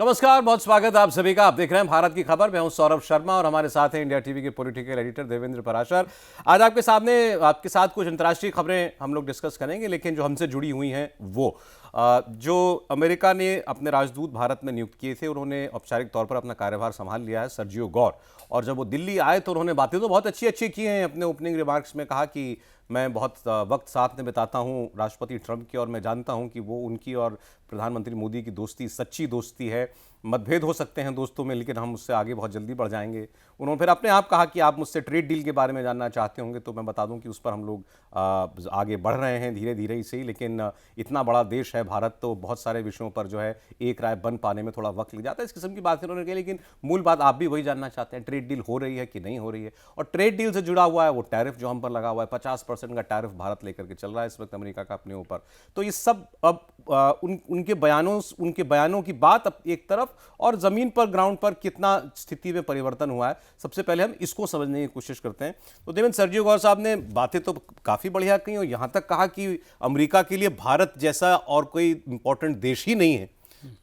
नमस्कार, बहुत स्वागत आप सभी का। आप देख रहे हैं भारत की खबर। मैं हूं सौरभ शर्मा और हमारे साथ हैं इंडिया टीवी के पॉलिटिकल एडिटर देवेंद्र पराशर। आज आपके साथ कुछ अंतर्राष्ट्रीय खबरें हम लोग डिस्कस करेंगे, लेकिन जो हमसे जुड़ी हुई हैं वो जो अमेरिका ने अपने राजदूत भारत में नियुक्त किए थे, उन्होंने औपचारिक तौर पर अपना कार्यभार संभाल लिया है, सर्जियो गौर। और जब वो दिल्ली आए तो उन्होंने बातें तो बहुत अच्छी अच्छी की हैं। अपने ओपनिंग रिमार्क्स में कहा कि मैं बहुत वक्त साथ में बिताता हूं राष्ट्रपति ट्रंप की, और मैं जानता हूं कि वो उनकी और प्रधानमंत्री मोदी की दोस्ती सच्ची दोस्ती है। मतभेद हो सकते हैं दोस्तों में, लेकिन हम उससे आगे बहुत जल्दी बढ़ जाएंगे। उन्होंने फिर अपने आप कहा कि आप मुझसे ट्रेड डील के बारे में जानना चाहते होंगे, तो मैं बता दूं कि उस पर हम लोग आगे बढ़ रहे हैं धीरे धीरे ही सही, लेकिन इतना बड़ा देश है भारत, तो बहुत सारे विषयों पर जो है एक राय बन पाने में थोड़ा वक्त लग जाता है। इस किस्म की बातें उन्होंने कही, लेकिन मूल बात आप भी वही जानना चाहते हैं, ट्रेड डील हो रही है कि नहीं हो रही है। और ट्रेड डील से जुड़ा हुआ है वो टैरिफ जो हम पर लगा हुआ है, 50% का टैरिफ भारत लेकर के चल रहा है इस वक्त अमेरिका का अपने ऊपर। तो ये सब अब उनके बयानों की बात अब एक तरफ, और जमीन पर ग्राउंड पर कितना स्थिति में परिवर्तन हुआ है, सबसे पहले हम इसको समझने की कोशिश करते हैं। तो देवेंद्र, सर्जियो गौर साहब ने बातें तो काफी बढ़िया कही और यहां तक कहा कि अमेरिका के लिए भारत जैसा और कोई इंपॉर्टेंट देश ही नहीं है,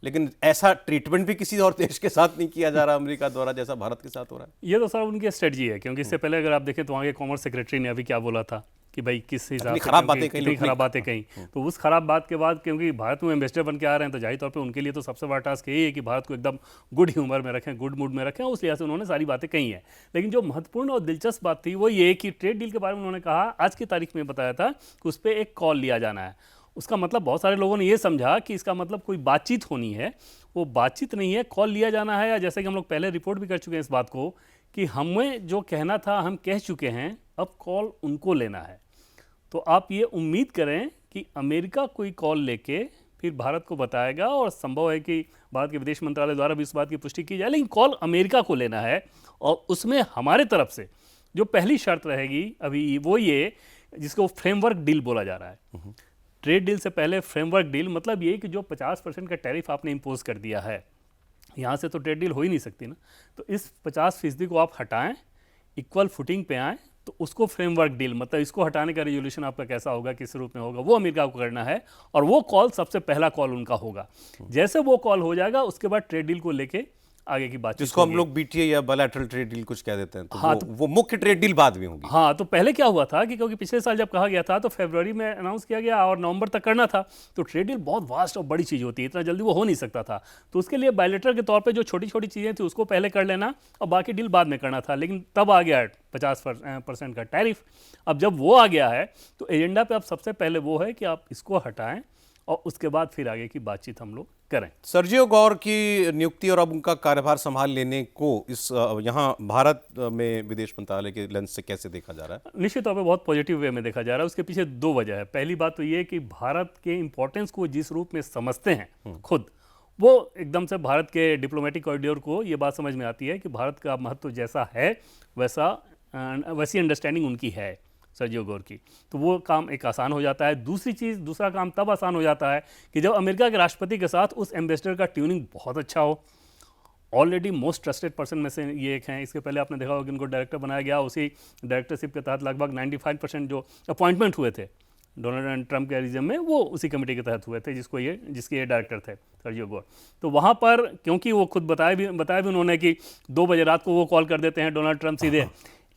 लेकिन ऐसा ट्रीटमेंट भी किसी और देश के साथ नहीं किया जा रहा अमेरिका द्वारा जैसा भारत के साथ हो रहा है। ये तो सर उनकी स्ट्रेटजी है, क्योंकि इससे पहले अगर आप देखें तो वहाँ के कॉमर्स सेक्रेटरी ने अभी क्या बोला था कि भाई किस हिसाब से खराब बातें कहीं, तो उस खराब बात के बाद क्योंकि भारत में एम्बेसडर बन के आ रहे हैं, तो जाहिर तौर पे उनके लिए तो सबसे बड़ा टास्क यही है कि भारत को एकदम गुड ह्यूमर में रखें, गुड मूड में रखें। उस लिहाज से उन्होंने सारी बातें कही हैं। लेकिन जो महत्वपूर्ण और दिलचस्प बात थी वो ये कि ट्रेड डील के बारे में उन्होंने कहा, आज की तारीख में बताया था कि उस पर एक कॉल लिया जाना है। उसका मतलब बहुत सारे लोगों ने ये समझा कि इसका मतलब कोई बातचीत होनी है। वो बातचीत नहीं है, कॉल लिया जाना है। या जैसे कि हम लोग पहले रिपोर्ट भी कर चुके हैं इस बात को कि हमें जो कहना था हम कह चुके हैं, अब कॉल उनको लेना है। तो आप ये उम्मीद करें कि अमेरिका कोई कॉल लेके फिर भारत को बताएगा, और संभव है कि भारत के विदेश मंत्रालय द्वारा भी इस बात की पुष्टि की जाए, लेकिन कॉल अमेरिका को लेना है। और उसमें हमारे तरफ से जो पहली शर्त रहेगी अभी वो ये, जिसको फ्रेमवर्क डील बोला जा रहा है। ट्रेड डील से पहले फ्रेमवर्क डील मतलब ये कि जो 50% का टैरिफ आपने इम्पोज कर दिया है, यहाँ से तो ट्रेड डील हो ही नहीं सकती ना। तो इस 50% को आप हटाएं, इक्वल फुटिंग पे आएँ, तो उसको फ्रेमवर्क डील मतलब इसको हटाने का रेजोल्यूशन आपका कैसा होगा, किस रूप में होगा, वो अमेरिका को करना है। और वो कॉल सबसे पहला कॉल उनका होगा। जैसे वो कॉल हो जाएगा उसके बाद ट्रेड डील को लेके आगे की बात, जिसको हम लोग बीटीए या बायलैटरल ट्रेड डील कुछ कह देते हैं, तो हाँ, वो मुख्य ट्रेड डील बाद में होगी। हाँ, तो पहले क्या हुआ था कि क्योंकि पिछले साल जब कहा गया था तो फरवरी में अनाउंस किया गया और नवंबर तक करना था। तो ट्रेड डील बहुत वास्ट और बड़ी चीज़ होती है, इतना जल्दी वो हो नहीं सकता था। तो उसके लिए बायलैटरल के तौर पे जो छोटी छोटी चीज़ें थी उसको पहले कर लेना और बाकी डील बाद में करना था। लेकिन तब आ गया 50% का टैरिफ। अब जब वो आ गया है तो एजेंडा पे अब सबसे पहले वो है कि आप इसको हटाएं और उसके बाद फिर आगे की बातचीत हम लोग करें। सर्जियो गौर की नियुक्ति और अब उनका कार्यभार संभाल लेने को इस यहाँ भारत में विदेश मंत्रालय के लेंस से कैसे देखा जा रहा है? निश्चित तौर पे बहुत पॉजिटिव वे में देखा जा रहा है। उसके पीछे दो वजह है। पहली बात तो ये कि भारत के इंपॉर्टेंस को जिस रूप में समझते हैं खुद, वो एकदम से भारत के डिप्लोमेटिक कॉरिडोर को ये बात समझ में आती है कि भारत का महत्व जैसा है वैसी अंडरस्टैंडिंग उनकी है सर्जियो गौर की। तो वो काम एक आसान हो जाता है। दूसरा काम तब आसान हो जाता है कि जब अमेरिका के राष्ट्रपति के साथ उस एम्बेसडर का ट्यूनिंग बहुत अच्छा हो। ऑलरेडी मोस्ट ट्रस्टेड पर्सन में से ये एक हैं। इसके पहले आपने देखा होगा कि उनको डायरेक्टर बनाया गया। उसी डायरेक्टरशिप के तहत लगभग 95% जो अपॉइंटमेंट हुए थे डोनाल्ड ट्रंप के रिजम में, वो उसी कमेटी के तहत हुए थे जिसके ये डायरेक्टर थे सर्जियो गौर। तो वहाँ पर क्योंकि वो खुद बताया भी उन्होंने कि 2 बजे रात को वो कॉल कर देते हैं डोनाल्ड ट्रंप सीधे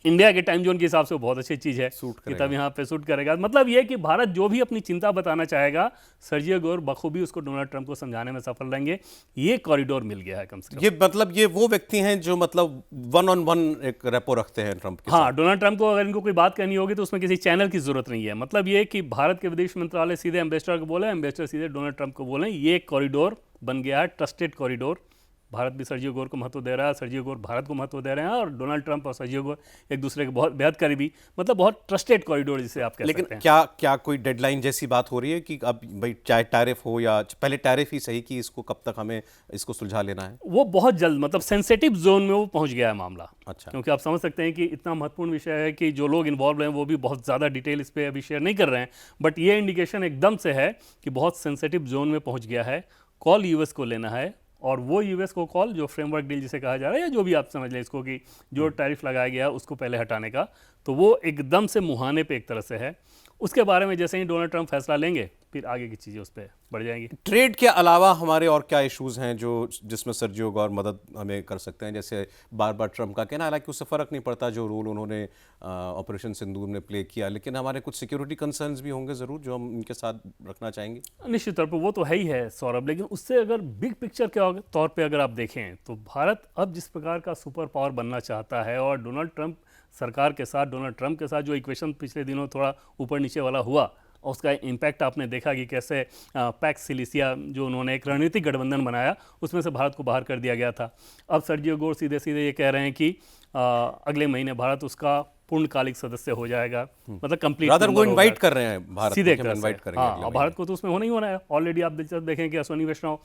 इंडिया के टाइम जोन के हिसाब से, वो बहुत अच्छी चीज़ है कि तब यहाँ पे सूट करेगा। मतलब ये कि भारत जो भी अपनी चिंता बताना चाहेगा, सर्जियो गौर बखूबी उसको डोनाल्ड ट्रंप को समझाने में सफल रहेंगे। ये कॉरिडोर मिल गया है कम से कम। ये वो व्यक्ति हैं जो मतलब 1-on-1 एक रेपो रखते हैं ट्रंप के साथ। हाँ, डोनाल्ड ट्रंप को अगर इनको कोई बात करनी होगी तो उसमें किसी चैनल की जरूरत नहीं है। मतलब ये कि भारत के विदेश मंत्रालय सीधे एम्बेसडर को बोले, एम्बेसडर सीधे डोनाल्ड ट्रंप को बोले। ये कॉरिडोर बन गया है, ट्रस्टेड कॉरिडोर। भारत भी सर्जियो गौर को महत्व दे रहा है, सर्जियो गौर भारत को महत्व दे रहे हैं, और डोनाल्ड ट्रंप और सर्जियो गौर एक दूसरे के बहुत बेहद करीबी, मतलब बहुत ट्रस्टेड कॉरिडोर जिसे आप कह सकते हैं। लेकिन क्या कोई डेडलाइन जैसी बात हो रही है कि अब भाई चाहे टैरिफ हो या पहले टैरिफ ही सही, कि इसको कब तक हमें इसको सुलझा लेना है? वो बहुत जल्द, मतलब सेंसिटिव जोन में वो पहुंच गया है मामला। अच्छा। क्योंकि आप समझ सकते हैं कि इतना महत्वपूर्ण विषय है कि जो लोग इन्वॉल्व हैं वो भी बहुत ज़्यादा डिटेल इस पर अभी शेयर नहीं कर रहे हैं। बट ये इंडिकेशन एकदम से है कि बहुत सेंसिटिव जोन में पहुँच गया है। कॉल यूएस को लेना है, और वो यूएस को कॉल जो फ्रेमवर्क डील जिसे कहा जा रहा है, या जो भी आप समझ लें इसको कि जो टैरिफ लगाया गया है उसको पहले हटाने का, तो वो एकदम से मुहाने पे एक तरह से है। उसके बारे में जैसे ही डोनाल्ड ट्रंप फैसला लेंगे फिर आगे की चीज़ें उस पर बढ़ जाएंगी। ट्रेड के अलावा हमारे और क्या इश्यूज हैं जो जिसमें सर्जियो गौर मदद हमें कर सकते हैं? जैसे बार बार ट्रंप का कहना, हालांकि उससे फ़र्क नहीं पड़ता जो रोल उन्होंने ऑपरेशन सिंदूर में प्ले किया, लेकिन हमारे कुछ सिक्योरिटी कंसर्न्स भी होंगे ज़रूर जो हम उनके साथ रखना चाहेंगे। निश्चित तौर पर वो तो है ही है सौरभ, लेकिन उससे अगर बिग पिक्चर के तौर पे अगर आप देखें तो भारत अब जिस प्रकार का सुपर पावर बनना चाहता है, और डोनाल्ड ट्रंप सरकार के साथ, डोनाल्ड ट्रंप के साथ जो इक्वेशन पिछले दिनों थोड़ा ऊपर नीचे वाला हुआ, और उसका इम्पैक्ट आपने देखा कि कैसे पैक्स सिलिसिया जो उन्होंने एक रणनीतिक गठबंधन बनाया उसमें से भारत को बाहर कर दिया गया था। अब सर्जियो गोर सीधे सीधे ये कह रहे हैं कि अगले महीने भारत उसका पूर्णकालिक सदस्य हो जाएगा, मतलब कंप्लीट रादर वो इनवाइट कर रहे हैं भारत सीधे को, इनवाइट करेंगे हाँ, और भारत को तो उसमें होना ही होना है। ऑलरेडी आप दिलचस्प देखें कि अश्विनी वैष्णव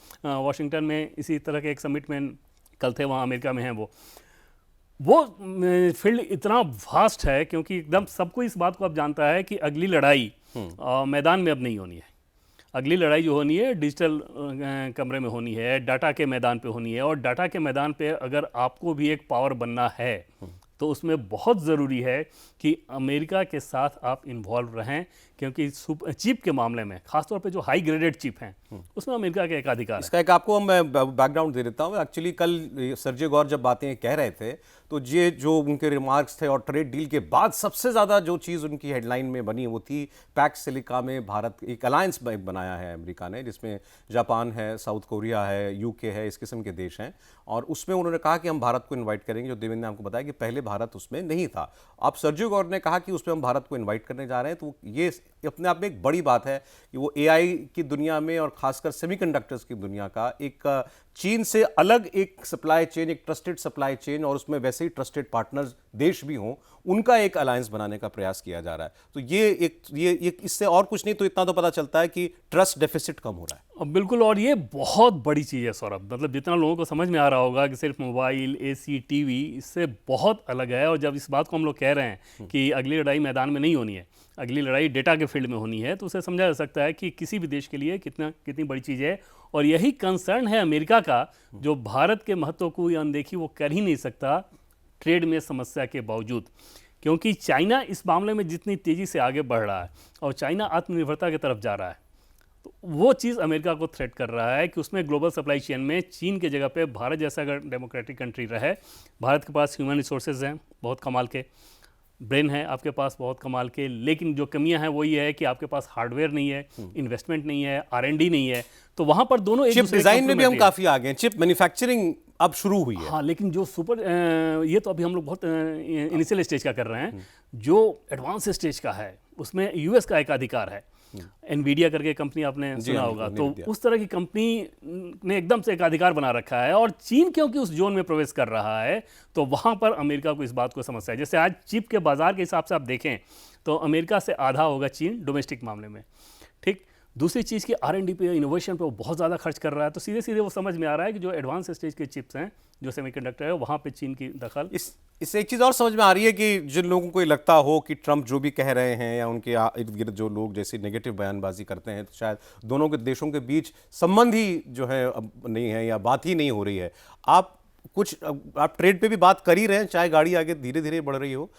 वाशिंगटन में इसी तरह के एक समिट में कल थे, वहाँ अमेरिका में हैं। वो फील्ड इतना वास्ट है क्योंकि एकदम सबको इस बात को अब जानता है कि अगली लड़ाई मैदान में अब नहीं होनी है। अगली लड़ाई जो होनी है डिजिटल कमरे में होनी है, डाटा के मैदान पे होनी है, और डाटा के मैदान पे अगर आपको भी एक पावर बनना है तो उसमें बहुत ज़रूरी है कि अमेरिका के साथ आप इन्वॉल्व रहें, क्योंकि चिप के मामले में खासतौर पे जो हाई ग्रेडेड चिप हैं उसमें अमेरिका का एकाधिकार है। इसका एक आपको मैं बैकग्राउंड दे देता हूँ। एक्चुअली कल सर्जियो गौर जब बातें कह रहे थे तो ये जो उनके रिमार्क्स थे और ट्रेड डील के बाद सबसे ज़्यादा जो चीज़ उनकी हेडलाइन में बनी वो थी पैक्स सिलिका में भारत एक अलायंस बनाया है अमेरिका ने, जिसमें जापान है, साउथ कोरिया है, यूके है, इस किस्म के देश हैं, और उसमें उन्होंने कहा कि हम भारत को इन्वाइट करेंगे। जो देवेंद्र ने आपको बताया कि पहले भारत उसमें नहीं था, अब सर्जियो गौर ने कहा कि उसमें हम भारत को इन्वाइट करने जा रहे हैं। तो ये अपने आप में एक बड़ी बात है कि वो एआई की दुनिया में और खासकर सेमीकंडक्टर्स की दुनिया का एक चीन से अलग एक सप्लाई चेन, एक ट्रस्टेड सप्लाई चेन, और उसमें वैसे ही ट्रस्टेड पार्टनर्स देश भी हों, उनका एक अलायंस बनाने का प्रयास किया जा रहा है। तो ये इससे और कुछ नहीं तो इतना तो पता चलता है कि ट्रस्ट डेफिसिट कम हो रहा है। बिल्कुल, और ये बहुत बड़ी चीज़ है सौरभ, मतलब जितना लोगों को समझ में आ रहा होगा कि सिर्फ मोबाइल, एसी, टीवी, इससे बहुत अलग है। और जब इस बात को हम लोग कह रहे हैं कि अगली लड़ाई मैदान में नहीं होनी है, अगली लड़ाई डेटा के फील्ड में होनी है, तो उसे समझा जा सकता है कि किसी भी देश के लिए कितनी बड़ी चीज़ है। और यही कंसर्न है अमेरिका का, जो भारत के महत्व को अनदेखी वो कर ही नहीं सकता ट्रेड में समस्या के बावजूद, क्योंकि चाइना इस मामले में जितनी तेज़ी से आगे बढ़ रहा है और चाइना आत्मनिर्भरता की तरफ जा रहा है, तो वो चीज़ अमेरिका को थ्रेट कर रहा है कि उसमें ग्लोबल सप्लाई चेन में चीन के जगह पे भारत जैसा अगर डेमोक्रेटिक कंट्री रहे, भारत के पास ह्यूमन रिसोर्सेज हैं बहुत कमाल के, ब्रेन है आपके पास बहुत कमाल के, लेकिन जो कमियां हैं वो ये है कि आपके पास हार्डवेयर नहीं है, इन्वेस्टमेंट नहीं है, R&D नहीं है, तो वहां पर दोनों एक चिप दूसरे डिजाइन में भी हम complementary हैं। काफी आगे हैं, चिप मैन्युफैक्चरिंग अब शुरू हुई है। हाँ, लेकिन जो ये तो अभी हम लोग बहुत इनिशियल स्टेज का कर रहे हैं, जो एडवांस स्टेज का है उसमें यूएस का एक अधिकार है। एनवीडिया करके कंपनी आपने सुना होगा, तो उस तरह की कंपनी ने एकदम से एक अधिकार बना रखा है, और चीन क्योंकि उस जोन में प्रवेश कर रहा है तो वहां पर अमेरिका को इस बात को समस्या है। जैसे आज चिप के बाजार के हिसाब से आप देखें तो अमेरिका से आधा होगा चीन डोमेस्टिक मामले में, ठीक। दूसरी चीज़ की R&D पे, इनोवेशन पे वो बहुत ज़्यादा खर्च कर रहा है, तो सीधे सीधे वो समझ में आ रहा है कि जो एडवांस स्टेज के चिप्स हैं, जो सेमीकंडक्टर है, वहाँ पे चीन की दखल। इससे एक चीज़ और समझ में आ रही है कि जिन लोगों को ये लगता हो कि ट्रंप जो भी कह रहे हैं या उनके इर्द गिर्द जो लोग जैसी नेगेटिव बयानबाजी करते हैं, तो शायद दोनों के देशों के बीच संबंध ही जो है अब नहीं है या बात ही नहीं हो रही है। आप ट्रेड पे भी बात कर ही रहे हैं, चाहे गाड़ी आगे धीरे धीरे बढ़ रही हो,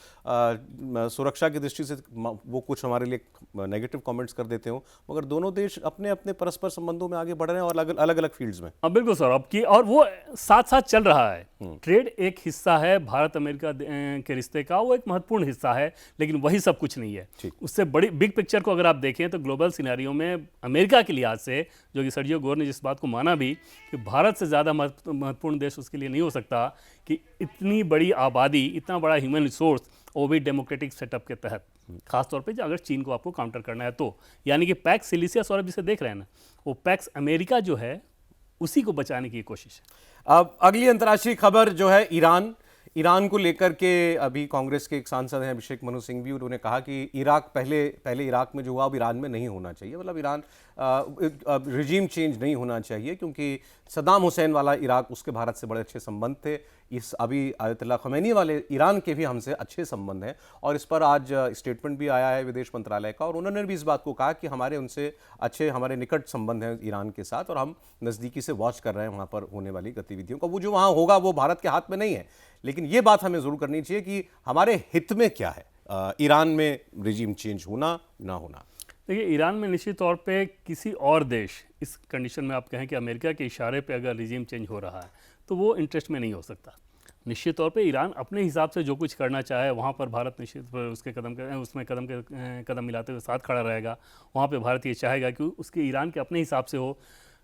सुरक्षा की दृष्टि से वो कुछ हमारे लिए नेगेटिव कमेंट्स कर देते हो, मगर दोनों देश अपने अपने परस्पर संबंधों में आगे बढ़ रहे हैं और अलग अलग फील्ड्स में। हाँ बिल्कुल सर, अब की और वो साथ साथ चल रहा है। ट्रेड एक हिस्सा है भारत अमेरिका के रिश्ते का, वो एक महत्वपूर्ण हिस्सा है, लेकिन वही सब कुछ नहीं है। उससे बड़ी बिग पिक्चर को अगर आप देखें तो ग्लोबल सिनेरियो में अमेरिका के लिहाज से, जो कि सर्जियो गोर ने जिस बात को माना भी कि भारत से ज़्यादा महत्वपूर्ण देश उसके लिए नहीं हो सकता कि इतनी बड़ी आबादी, इतना बड़ा ह्यूमन रिसोर्स, वो भी डेमोक्रेटिक सेटअप के तहत, खासतौर पे अगर चीन को आपको काउंटर करना है तो, यानी कि पैक्स सिलिसिया सौरभ जिसे देख रहे हैं ना, वो पैक्स अमेरिका जो है उसी को बचाने की कोशिश है। अब अगली अंतर्राष्ट्रीय खबर जो है ईरान को लेकर के, अभी कांग्रेस के एक सांसद हैं अभिषेक मनु सिंघवी, उन्होंने कहा कि इराक पहले इराक में जो हुआ अब ईरान में नहीं होना चाहिए, मतलब ईरान रिजीम चेंज नहीं होना चाहिए, क्योंकि सद्दाम हुसैन वाला इराक, उसके भारत से बड़े अच्छे संबंध थे, इस अभी आयतुल्लाह खमैनी वाले ईरान के भी हमसे अच्छे संबंध हैं, और इस पर आज स्टेटमेंट भी आया है विदेश मंत्रालय का, और उन्होंने भी इस बात को कहा कि हमारे निकट संबंध हैं ईरान के साथ, और हम नज़दीकी से वॉच कर रहे हैं वहाँ पर होने वाली गतिविधियों का। वो जो वहाँ होगा वो भारत के हाथ में नहीं है, लेकिन ये बात हमें ज़रूर करनी चाहिए कि हमारे हित में क्या है ईरान में रिजीम चेंज होना ना होना। देखिए, ईरान में निश्चित तौर पे किसी और देश, इस कंडीशन में आप कहें कि अमेरिका के इशारे पे अगर रिजीम चेंज हो रहा है तो वो इंटरेस्ट में नहीं हो सकता। निश्चित तौर पे ईरान अपने हिसाब से जो कुछ करना चाहे वहाँ पर भारत निश्चित उसके कदम मिलाते हुए साथ खड़ा रहेगा। वहाँ पे भारत ये चाहेगा कि उसके ईरान के अपने हिसाब से हो,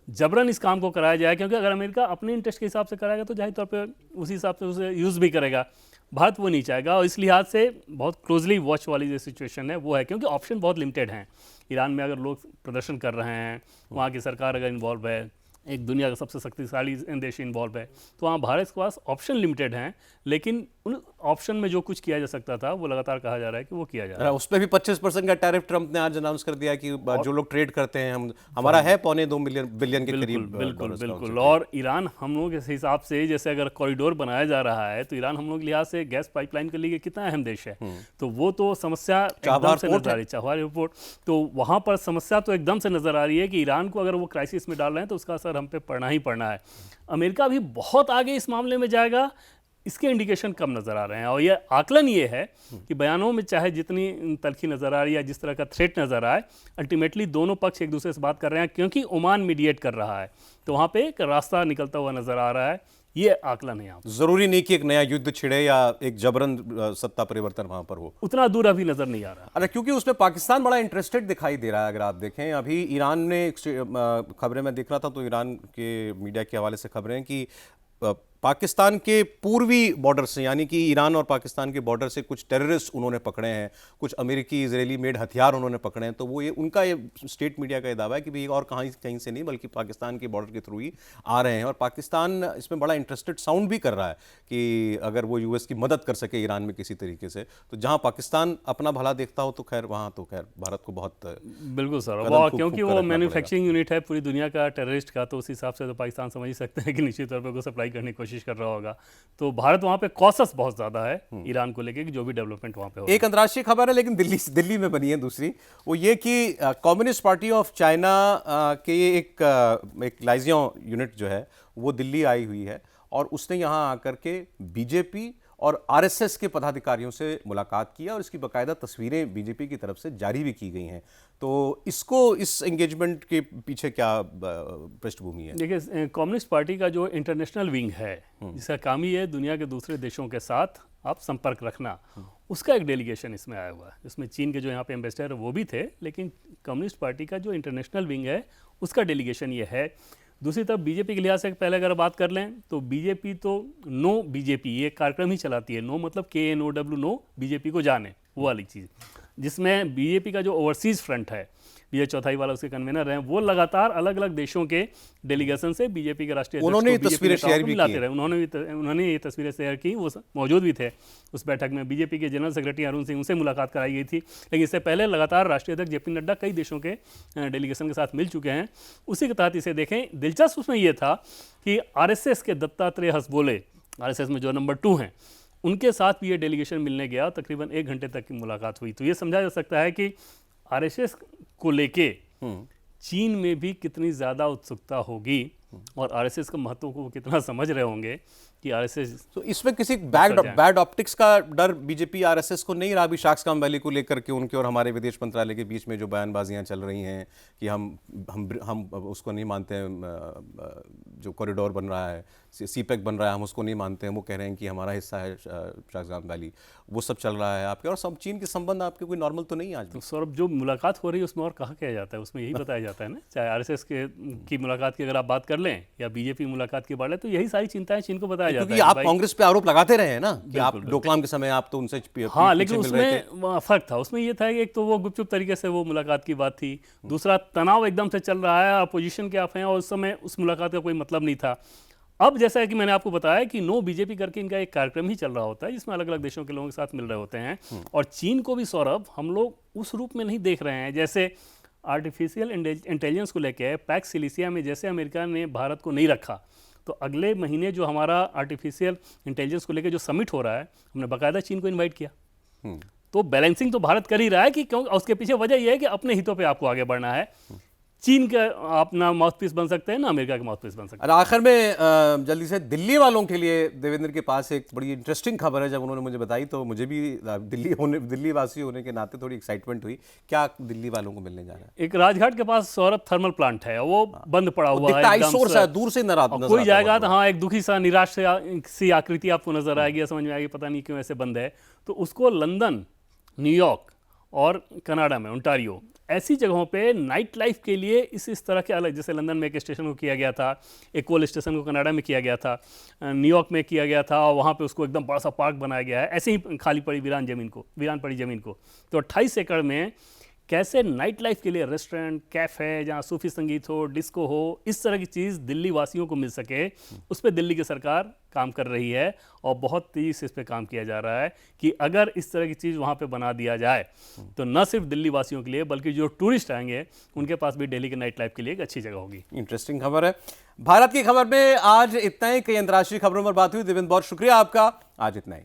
जबरन इस काम को कराया जाए, क्योंकि अगर अमेरिका अपने इंटरेस्ट के हिसाब से कराएगा तो जाहिर तौर पे उसी हिसाब से उसे यूज़ भी करेगा। भारत वो नहीं चाहेगा, और इस लिहाज से बहुत क्लोजली वॉच वाली जो सिचुएशन है वो है, क्योंकि ऑप्शन बहुत लिमिटेड हैं। ईरान में अगर लोग प्रदर्शन कर रहे हैं, वहाँ की सरकार अगर इन्वॉल्व है, एक दुनिया का सबसे शक्तिशाली देश इन्वॉल्व है, तो वहाँ भारत के पास ऑप्शन लिमिटेड हैं। लेकिन उन ऑप्शन में जो कुछ किया जा सकता था वो लगातार कहा जा रहा है कि वो किया जा रहा है। उस पर भी 25% का टैरिफ ट्रंप ने आज अनाउंस कर दिया कि जो लोग ट्रेड करते हैं हमारा है $2.25 बिलियन के करीब। बिल्कुल। और ईरान हम लोगों के हिसाब से, जैसे अगर कॉरिडोर बनाया जा रहा है तो ईरान हम लोग के लिहाज से गैस पाइपलाइन के लिए कितना अहम देश है, तो वो तो समस्या एकदम से नजर आ रही है। चाबहार एयरपोर्ट, तो वहाँ पर समस्या तो एकदम से नजर आ रही है कि ईरान को अगर वो क्राइसिस में डाल रहे हैं तो उसका असर हम पे पड़ना ही पड़ना है। अमेरिका भी बहुत आगे इस मामले में जाएगा, इसके इंडिकेशन कम नज़र आ रहे हैं। और ये आकलन ये है कि बयानों में चाहे जितनी तलखी नज़र आ रही है, जिस तरह का थ्रेट नज़र आए, अल्टीमेटली दोनों पक्ष एक दूसरे से बात कर रहे हैं, क्योंकि ओमान मीडिएट कर रहा है, तो वहाँ पे एक रास्ता निकलता हुआ नज़र आ रहा है। ये आकलन है। यहाँ जरूरी नहीं कि एक नया युद्ध छिड़े या एक जबरन सत्ता परिवर्तन वहां पर हो, उतना दूर अभी नजर नहीं आ रहा। अरे क्योंकि उसमें पाकिस्तान बड़ा इंटरेस्टेड दिखाई दे रहा है। अगर आप देखें, अभी ईरान ने खबरें में देख रहा था, तो ईरान के मीडिया के हवाले से खबरें कि पाकिस्तान के पूर्वी बॉर्डर से, यानी कि ईरान और पाकिस्तान के बॉर्डर से कुछ टेररिस्ट उन्होंने पकड़े हैं, कुछ अमेरिकी इजरायली मेड हथियार उन्होंने पकड़े हैं। तो वो ये उनका ये स्टेट मीडिया का ये दावा है कि भाई और कहीं से नहीं, बल्कि पाकिस्तान के बॉर्डर के थ्रू ही आ रहे हैं। और पाकिस्तान इसमें बड़ा इंटरेस्टेड साउंड भी कर रहा है कि अगर वो यूएस की मदद कर सके ईरान में किसी तरीके से, तो जहाँ पाकिस्तान अपना भला देखता हो तो खैर वहाँ तो खैर भारत को बहुत बिल्कुल सर, क्योंकि वो मैन्युफैक्चरिंग यूनिट है पूरी दुनिया का टेररिस्ट का, तो उस हिसाब से तो पाकिस्तान समझ ही सकते हैं कि निश्चित तौर पर को सप्लाई करने की कोशिश कर रहा होगा। तो भारत वहां पे कॉशस बहुत ज्यादा है ईरान को लेके कि जो भी डेवलपमेंट वहां पे हो। एक अंतर्राष्ट्रीय खबर है, लेकिन दिल्ली में बनी है दूसरी, वो ये कि कम्युनिस्ट पार्टी ऑफ चाइना के एक लाइजियों यूनिट जो है वो दिल्ली आई हुई है, और उसने यहाँ आकर के बीजेपी और आरएसएस के पदाधिकारियों से मुलाकात किया, और इसकी बाकायदा तस्वीरें बीजेपी की तरफ से जारी भी की गई हैं। तो इस एंगेजमेंट के पीछे क्या पृष्ठभूमि है? देखिए, कम्युनिस्ट पार्टी का जो इंटरनेशनल विंग है, जिसका काम ही है दुनिया के दूसरे देशों के साथ आप संपर्क रखना, उसका एक डेलीगेशन इसमें आया हुआ है, जिसमें चीन के जो यहाँ पे एम्बेसडर है वो भी थे, लेकिन कम्युनिस्ट पार्टी का जो इंटरनेशनल विंग है उसका डेलीगेशन ये है। दूसरी तरफ बीजेपी के लिहाज से पहले अगर बात कर लें तो बीजेपी तो नो बीजेपी ये कार्यक्रम ही चलाती है। नो मतलब KNOW, नो बीजेपी को जाने, वो वाली चीज़, जिसमें बीजेपी का जो ओवरसीज फ्रंट है, विजय चौथाई वाला उसके कन्वीनर हैं, वो लगातार अलग अलग देशों के डेलीगेशन से बीजेपी के राष्ट्रीय उन्होंने तस्वीरें शेयर भी की रहे। उन्होंने ये तस्वीरें शेयर की, वो मौजूद भी थे उस बैठक में। बीजेपी के जनरल सेक्रेटरी अरुण सिंह, उनसे मुलाकात कराई गई थी, लेकिन इससे पहले लगातार राष्ट्रीय अध्यक्ष JP नड्डा कई देशों के डेलीगेशन के साथ मिल चुके हैं। उसी के तहत इसे देखें, दिलचस्प उसमें यह था कि RSS के दत्तात्रेय हसबोले, RSS में जो नंबर 2 हैं, उनके साथ भी ये डेलीगेशन मिलने गया, तकरीबन 1 घंटे तक की मुलाकात हुई। तो ये समझा जा सकता है कि RSS को लेके चीन में भी कितनी ज़्यादा उत्सुकता होगी, और RSS के महत्व को कितना समझ रहे होंगे कि RSS। तो इसमें किसी बैड ऑप्टिक्स का डर बीजेपी RSS को नहीं रहा? अभी शाक्सकाम वैली को लेकर के उनके और हमारे विदेश मंत्रालय के बीच में जो बयानबाजियां चल रही हैं कि हम उसको नहीं मानते हैं, जो कॉरिडोर बन रहा है, CPEC बन रहा है, हम उसको नहीं मानते हैं, वो कह रहे हैं कि हमारा हिस्सा है शाक्सकाम वैली, वो सब चल रहा है आपके, और सब चीन के संबंध आपके कोई नॉर्मल तो नहीं है आज? तो सौरभ, जो मुलाकात हो रही है उसमें और कहा किया जाता है, उसमें यही बताया जाता है ना, चाहे RSS की मुलाकात की अगर आप बात कर लें या बीजेपी मुलाकात की बात लें, तो यही सारी चिंताएं चीन को बताया जाता है। आप कांग्रेस पे आरोप लगाते रहे हैं ना कि आप डोकलाम के समय आप तो उनसे हाँ, लेकिन उसमें फर्क था। उसमें ये था कि एक तो वो गुपचुप तरीके से वो मुलाकात की बात थी, दूसरा तनाव एकदम से चल रहा है, अपोजिशन के आप हैं, और उस समय उस मुलाकात का कोई मतलब नहीं था। अब जैसा कि मैंने आपको बताया कि नो बीजेपी करके इनका एक कार्यक्रम ही चल रहा होता है, जिसमें अलग अलग देशों के लोगों के साथ मिल रहे होते हैं, और चीन को भी सौरभ हम लोग उस रूप में नहीं देख रहे हैं। जैसे आर्टिफिशियल इंटेलिजेंस को लेकर पैक्स सिलिसिया में जैसे अमेरिका ने भारत को नहीं रखा, तो अगले महीने जो हमारा आर्टिफिशियल इंटेलिजेंस को लेकर जो समिट हो रहा है, हमने बाकायदा चीन को इनवाइट किया। तो बैलेंसिंग तो भारत कर ही रहा है, कि क्यों, उसके पीछे वजह यह है कि अपने हितों पे आपको आगे बढ़ना है। चीन का अपना माउथपीस बन सकते हैं, ना अमेरिका के माउथपीस बन सकते और आखिर में जल्दी से दिल्ली वालों के लिए देवेंद्र के पास एक बड़ी इंटरेस्टिंग खबर है। जब उन्होंने मुझे बताई तो मुझे भी दिल्ली वासी होने के नाते थोड़ी एक्साइटमेंट हुई। क्या दिल्ली वालों को मिलने जा रहा है? हैं। एक राजघाट के पास सौरभ थर्मल प्लांट है, वो बंद पड़ा हुआ है दिखता एकदम आईसोर से। सा है, दूर से और नजर कोई आता जाएगा है तो हाँ, एक दुखी सा निराश सी आकृति आपको नजर आएगी, समझ में आएगी पता नहीं क्यों ऐसे बंद है। तो उसको लंदन, न्यूयॉर्क और कनाडा में ओंटारियो ऐसी जगहों पे नाइट लाइफ के लिए इस तरह के अलग, जैसे लंदन में एक स्टेशन को किया गया था, एक कोल स्टेशन को कनाडा में किया गया था, न्यूयॉर्क में किया गया था, और वहाँ पे उसको एकदम बड़ा सा पार्क बनाया गया है, ऐसे ही खाली पड़ी वीरान पड़ी ज़मीन को। तो 28 एकड़ में कैसे नाइट लाइफ के लिए रेस्टोरेंट, कैफ़े, जहाँ सूफी संगीत हो, डिस्को हो, इस तरह की चीज़ दिल्ली वासियों को मिल सके, उस पर दिल्ली की सरकार काम कर रही है और बहुत तेज़ी से इस पर काम किया जा रहा है कि अगर इस तरह की चीज़ वहाँ पे बना दिया जाए तो न सिर्फ दिल्ली वासियों के लिए बल्कि जो टूरिस्ट आएंगे उनके पास भी दिल्ली के नाइट लाइफ के लिए एक अच्छी जगह होगी। इंटरेस्टिंग खबर है। भारत की खबर में आज इतना ही। कई अंतर्राष्ट्रीय खबरों पर बात हुई। देवेंद्र, बहुत शुक्रिया आपका। आज इतना ही।